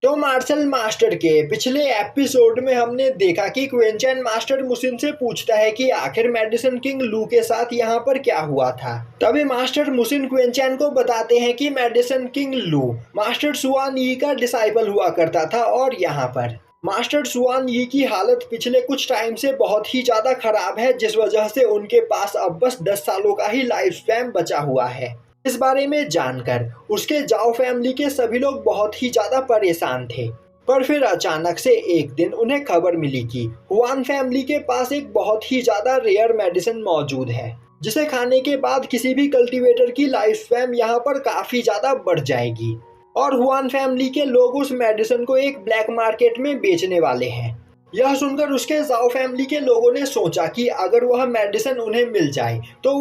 तो martial master के पिछले एपिसोड में हमने देखा कि क्विंचन मास्टर मुसिन से पूछता है कि आखिर मेडिसिन किंग लू के साथ यहाँ पर क्या हुआ था। तभी मास्टर मुसिन क्विंचन को बताते हैं कि मेडिसिन किंग लू मास्टर सुआन यी का डिसाइपल हुआ करता था और यहाँ पर मास्टर सुआन यी की हालत पिछले कुछ टाइम से बहुत ही ज्यादा खराब है, जिस वजह से उनके पास अब बस 10 सालों का ही लाइफ स्पैन बचा हुआ है। इस बारे में जानकर उसके जाओ फैमिली के सभी लोग बहुत ही ज्यादा परेशान थे। पर फिर अचानक से एक दिन उन्हें खबर मिली कि हुआन फैमिली के पास एक बहुत ही ज्यादा रेयर मेडिसिन मौजूद है, जिसे खाने के बाद किसी भी कल्टीवेटर की लाइफ स्पैन यहाँ पर काफी ज्यादा बढ़ जाएगी। और हुआन फैमिली के लोग उस मेडिसिन को एक ब्लैक मार्केट में बेचने वाले हैं। यह सुनकर उसके जाओ फैमिली के लोगों ने सोचा कि अगर वह मेडिसिन उन्हें मिल जाए तो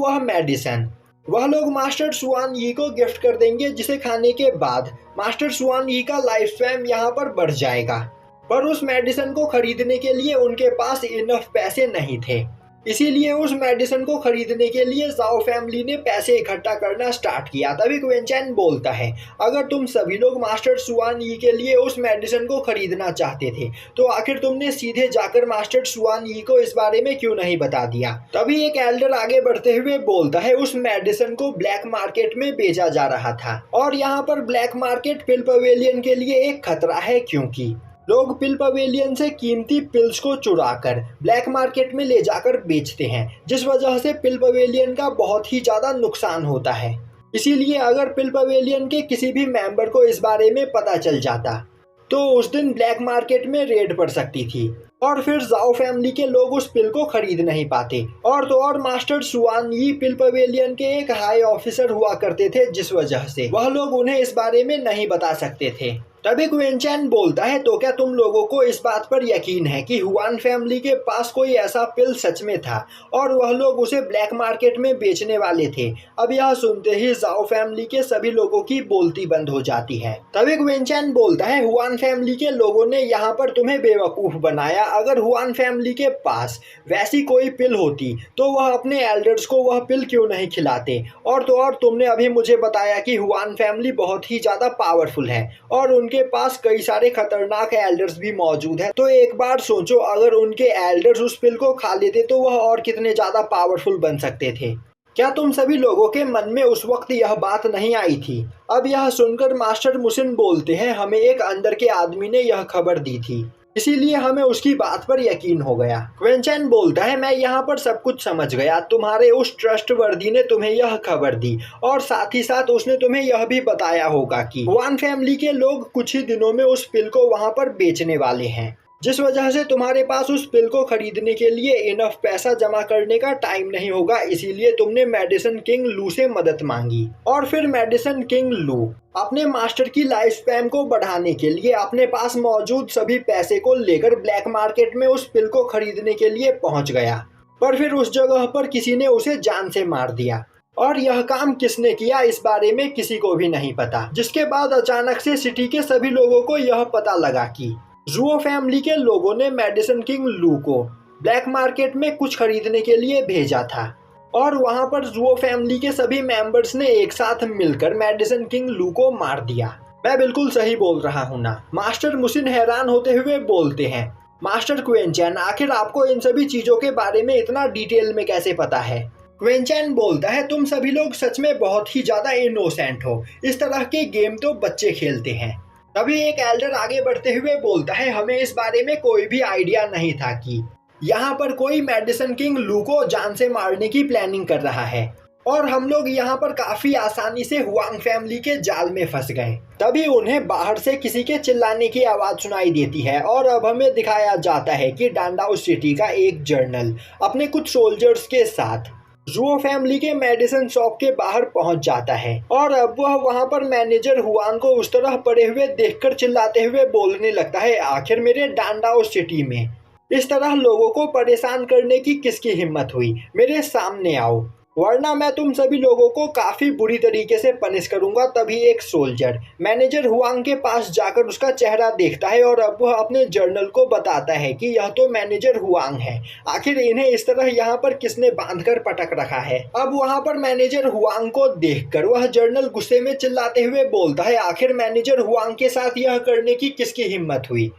वह लोग मास्टर सुआन यी को गिफ्ट कर देंगे, जिसे खाने के बाद मास्टर सुआन यी का लाइफ स्पैन यहाँ पर बढ़ जाएगा। पर उस मेडिसिन को खरीदने के लिए उनके पास इनफ पैसे नहीं थे, इसीलिए उस मेडिसिन को खरीदने के लिए जाओ फैमिली ने पैसे इकट्ठा करना स्टार्ट किया। तभी क्विंचन बोलता है, अगर तुम सभी लोग मास्टर सुआन यी के लिए उस मेडिसिन को खरीदना चाहते थे तो आखिर तुमने सीधे जाकर मास्टर सुआन यी को इस बारे में क्यों नहीं बता दिया। तभी एक एल्डर आगे बढ़ते हुए बोलता है, उस मेडिसिन को ब्लैक मार्केट में बेचा जा रहा था और यहाँ पर ब्लैक मार्केट पिल पवेलियन के लिए एक खतरा है, क्योंकि लोग पिल पवेलियन से कीमती पिल्स को चुराकर ब्लैक मार्केट में ले जाकर बेचते हैं, जिस वजह से पिल पवेलियन का बहुत ही ज्यादा नुकसान होता है। इसीलिए अगर पिल पवेलियन के किसी भी मेंबर को इस बारे में पता चल जाता तो उस दिन ब्लैक मार्केट में रेड पड़ सकती थी और फिर जाओ फैमिली के लोग उस पिल को खरीद नहीं पाते। और तो और मास्टर सुआन यी पिल पवेलियन के एक हाई ऑफिसर हुआ करते थे, जिस वजह से वह लोग उन्हें इस बारे में नहीं बता सकते थे। तभी क्विंचन बोलता है, तो क्या तुम लोगों को इस बात पर यकीन है कि हुआन फैमिली के पास कोई ऐसा पिल सच में था और वह लोग उसे ब्लैक मार्केट में बेचने वाले थे। अब यह सुनते ही जाओ फैमिली के सभी लोगों की बोलती बंद हो जाती है। तभी क्विंचन बोलता है, हुआन फैमिली के लोगों ने यहाँ पर तुम्हें बेवकूफ बनाया। अगर हुआन फैमिली के पास वैसी कोई पिल होती तो वह अपने एल्डर्स को वह पिल क्यों नहीं खिलाते। और तो और तुमने अभी मुझे बताया कि हुआन फैमिली बहुत ही ज्यादा पावरफुल है और उनके पास कई सारे खतरनाक एल्डर्स भी मौजूद हैं। तो एक बार सोचो, अगर उनके एल्डर्स उस पिल को खा लेते तो वह और कितने ज्यादा पावरफुल बन सकते थे। क्या तुम सभी लोगों के मन में उस वक्त यह बात नहीं आई थी। अब यह सुनकर मास्टर मुसिन बोलते हैं, हमें एक अंदर के आदमी ने यह खबर दी थी, इसीलिए हमें उसकी बात पर यकीन हो गया। क्विंचन बोलता है, मैं यहाँ पर सब कुछ समझ गया। तुम्हारे उस ट्रस्टवर्दी ने तुम्हें यह खबर दी और साथ ही साथ उसने तुम्हें यह भी बताया होगा कि हुआन फैमिली के लोग कुछ ही दिनों में उस पिल को वहाँ पर बेचने वाले हैं, जिस वजह से तुम्हारे पास उस पिल को खरीदने के लिए इनफ पैसा जमा करने का टाइम नहीं होगा। इसीलिए तुमने मेडिसिन किंग लू से मदद मांगी और फिर मेडिसिन किंग लू अपने मास्टर की लाइफ स्पैन को बढ़ाने के लिए अपने पास मौजूद सभी पैसे को लेकर ब्लैक मार्केट में उस पिल को खरीदने के लिए पहुंच गया। पर फिर उस जगह पर किसी ने उसे जान से मार दिया और यह काम किसने किया इस बारे में किसी को भी नहीं पता। जिसके बाद अचानक से सिटी के सभी लोगों को यह पता लगा कि जुओ फैमिली के लोगों ने मेडिसिन किंग लू को ब्लैक मार्केट में कुछ खरीदने के लिए भेजा था और वहां पर जुओ फैमिली के सभी मेंबर्स ने एक साथ मिलकर मेडिसिन किंग लू को मार दिया। मैं बिल्कुल सही बोल रहा हूँ ना। मास्टर मुसिन हैरान होते हुए बोलते हैं, मास्टर क्विंचन, आखिर आपको इन सभी चीजों के बारे में इतना डिटेल में कैसे पता है। क्विंचन बोलता है, तुम सभी लोग सच में बहुत ही ज्यादा इनोसेंट हो। इस तरह के गेम तो बच्चे खेलते हैं। तभी एक एल्डर आगे बढ़ते हुए बोलता है, हमें इस बारे में कोई भी आइडिया नहीं था कि यहाँ पर कोई मेडिसिन किंग लू को जान से मारने की प्लानिंग कर रहा है और हम लोग यहाँ पर काफी आसानी से हुआंग फैमिली के जाल में फंस गए। तभी उन्हें बाहर से किसी के चिल्लाने की आवाज सुनाई देती है और अब हमें दिखाया जाता है कि डांडाओ सिटी का एक जर्नल अपने कुछ सोल्जर्स के साथ जुओ फैमिली के मेडिसिन शॉप के बाहर पहुंच जाता है और अब वह वहां पर मैनेजर हुआन को उस तरह पड़े हुए देखकर चिल्लाते हुए बोलने लगता है, आखिर मेरे डांडाओ सिटी में इस तरह लोगों को परेशान करने की किसकी हिम्मत हुई, मेरे सामने आओ। वरना मैं तुम सभी लोगों को काफी बुरी तरीके से पनिश करूंगा। तभी एक सोल्जर मैनेजर हुआंग के पास जाकर उसका चेहरा देखता है और अब वह अपने जर्नल को बताता है कि यह तो मैनेजर हुआंग है। आखिर इन्हें इस तरह यहाँ पर किसने बांधकर पटक रखा है। अब वहाँ पर मैनेजर हुआंग को देखकर वह जर्नल गुस्से में चिल्लाते हुए बोलता है, आखिर मैनेजर हुआंग के साथ यह करने की किसकी हिम्मत हुई।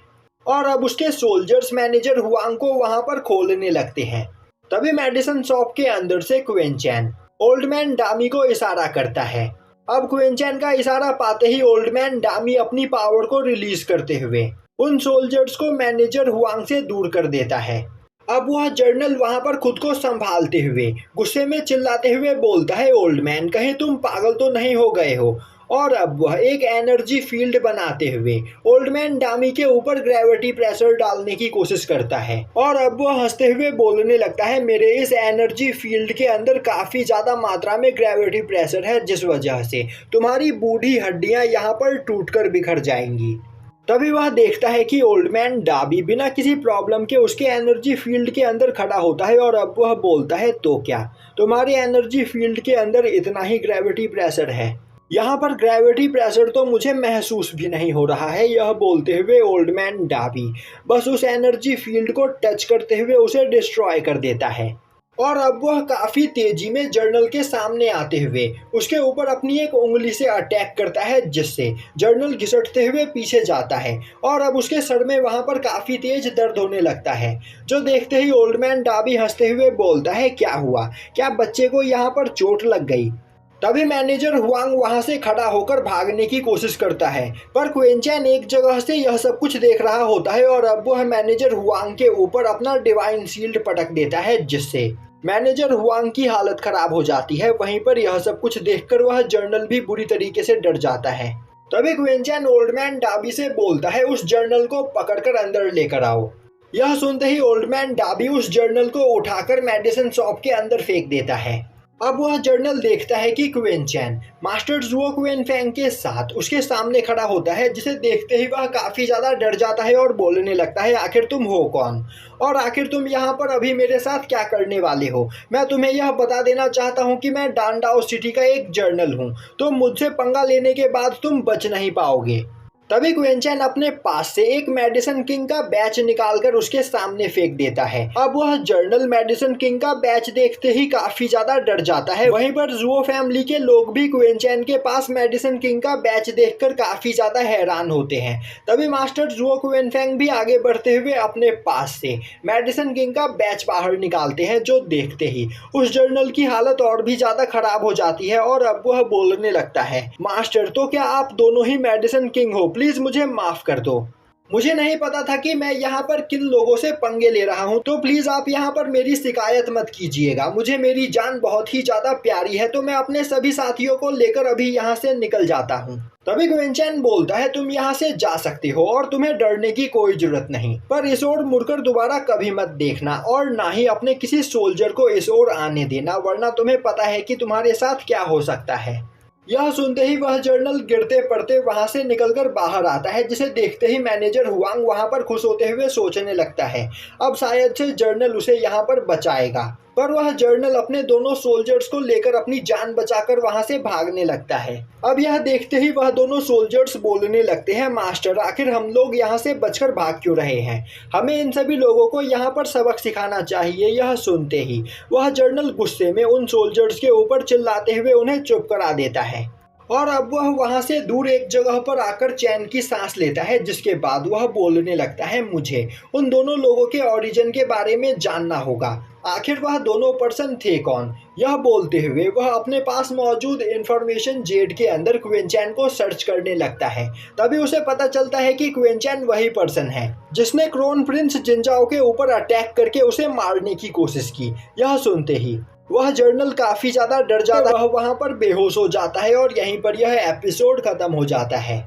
और अब उसके सोल्जर्स मैनेजर हुआंग को वहाँ पर खोलने लगते हैं। तभी मेडिसिन शॉप के अंदर से क्वेनचैन ओल्ड मैन डामी को इशारा करता है। अब क्वेनचैन का इशारा पाते ही ओल्ड मैन डामी अपनी पावर को रिलीज करते हुए उन सोल्जर्स को मैनेजर हुआंग से दूर कर देता है। अब वह जर्नल वहां पर खुद को संभालते हुए गुस्से में चिल्लाते हुए बोलता है, ओल्ड मैन कहीं तुम पागल तो नहीं हो गए हो। और अब वह एक एनर्जी फील्ड बनाते हुए ओल्ड मैन डामी के ऊपर ग्रेविटी प्रेशर डालने की कोशिश करता है। और अब वह हंसते हुए बोलने लगता है, मेरे इस एनर्जी फील्ड के अंदर काफी ज्यादा मात्रा में ग्रेविटी प्रेशर है, जिस वजह से तुम्हारी बूढ़ी हड्डियां यहाँ पर टूटकर बिखर जाएंगी। तभी वह देखता है कि ओल्ड मैन डाबी बिना किसी प्रॉब्लम के उसके एनर्जी फील्ड के अंदर खड़ा होता है। और अब वह बोलता है, तो क्या तुम्हारे एनर्जी फील्ड के अंदर इतना ही ग्रेविटी प्रेशर है? यहाँ पर ग्रेविटी प्रेशर तो मुझे महसूस भी नहीं हो रहा है। यह बोलते हुए ओल्ड मैन डाबी बस उस एनर्जी फील्ड को टच करते हुए उसे डिस्ट्रॉय कर देता है। और अब वह काफी तेजी में जर्नल के सामने आते हुए उसके ऊपर अपनी एक उंगली से अटैक करता है, जिससे जर्नल घिसटते हुए पीछे जाता है। और अब उसके सर में वहां पर काफी तेज दर्द होने लगता है, जो देखते ही ओल्ड मैन डाबी हंसते हुए बोलता है, क्या हुआ, क्या बच्चे को यहाँ पर चोट लग गई? तभी मैनेजर हुआंग वहां से खड़ा होकर भागने की कोशिश करता है, पर क्वेनचैन एक जगह से यह सब कुछ देख रहा होता है। और अब वह मैनेजर हुआंग के ऊपर अपना डिवाइन शील्ड पटक देता है, जिससे मैनेजर हुआंग की हालत खराब हो जाती है। वहीं पर यह सब कुछ देखकर वह जर्नल भी बुरी तरीके से डर जाता है। तभी क्वेनचैन ओल्ड मैन डाबी से बोलता है, उस जर्नल को पकड़कर अंदर लेकर आओ। यह सुनते ही ओल्ड मैन डाबी उस जर्नल को उठाकर मेडिसिन शॉप के अंदर फेंक देता है। अब वह जर्नल देखता है कि क्वेनचैन मास्टर जुओ क्वेनफेंग के साथ उसके सामने खड़ा होता है, जिसे देखते ही वह काफी ज्यादा डर जाता है और बोलने लगता है, आखिर तुम हो कौन और आखिर तुम यहाँ पर अभी मेरे साथ क्या करने वाले हो? मैं तुम्हें यह बता देना चाहता हूँ कि मैं डांडाओ सिटी का एक जर्नल हूँ, तो मुझसे पंगा लेने के बाद तुम बच नहीं पाओगे। तभी क्वेनचैन अपने पास से एक मेडिसिन किंग का बैच निकालकर उसके सामने फेंक देता है। अब वह जर्नल मेडिसिन किंग का बैच देखते ही काफी ज्यादा डर जाता है। वहीं पर जुओ फैमिली के लोग भी क्वेनचैन के पास मेडिसिन किंग का बैच देखकर काफी ज्यादा हैरान होते हैं। तभी मास्टर जुओ क्वेनफेंग भी आगे बढ़ते हुए अपने पास से मेडिसिन किंग का बैच बाहर निकालते हैं, जो देखते ही उस जर्नल की हालत और भी ज्यादा खराब हो जाती है। और अब वह बोलने लगता है, मास्टर तो क्या आप दोनों ही मेडिसिन किंग हो? प्लीज मुझे माफ कर दो, मुझे नहीं पता था कि मैं यहाँ पर किन लोगों से पंगे ले रहा हूँ, तो प्लीज आप यहाँ पर मेरी शिकायत मत कीजिएगा। मुझे मेरी जान बहुत ही ज्यादा प्यारी है, तो मैं अपने सभी साथियों को लेकर अभी यहाँ से निकल जाता हूँ। तभी क्वेनचैन बोलता है, तुम यहाँ से जा सकते हो और तुम्हें डरने की कोई जरूरत नहीं, पर इस ओर मुड़कर दोबारा कभी मत देखना और ना ही अपने किसी सोल्जर को इस ओर आने देना, वरना तुम्हें पता है कि तुम्हारे साथ क्या हो सकता है। यह सुनते ही वह जर्नल गिरते पड़ते वहां से निकलकर बाहर आता है, जिसे देखते ही मैनेजर हुआंग वहां पर खुश होते हुए सोचने लगता है, अब शायद से जर्नल उसे यहाँ पर बचाएगा। पर वह जर्नल अपने दोनों सोल्जर्स को लेकर अपनी जान बचाकर वहां से भागने लगता है। अब यह देखते ही वह दोनों सोल्जर्स बोलने लगते हैं, मास्टर आखिर हम लोग यहाँ से बचकर भाग क्यों रहे हैं? हमें इन सभी लोगों को यहाँ पर सबक सिखाना चाहिए। यह सुनते ही वह जर्नल गुस्से में उन सोल्जर्स के ऊपर चिल्लाते हुए उन्हें चुप करा देता है। और अब वह वहां से दूर एक जगह पर आकर चैन की सांस लेता है, जिसके बाद वह बोलने लगता है, मुझे उन दोनों लोगों के ओरिजिन के बारे में जानना होगा। आखिर वह दोनों पर्सन थे कौन? यह बोलते हुए वह अपने पास मौजूद इंफॉर्मेशन जेड के अंदर क्वेनचैन को सर्च करने लगता है। तभी उसे पता चलता है कि क्वेनचैन वही पर्सन है जिसने क्रोन प्रिंस जिनजाओ के ऊपर अटैक करके उसे मारने की कोशिश की। यह सुनते ही वह जर्नल काफी ज्यादा डर जाता है, वह वहां पर बेहोश हो जाता है और यहीं पर यह एपिसोड खत्म हो जाता है।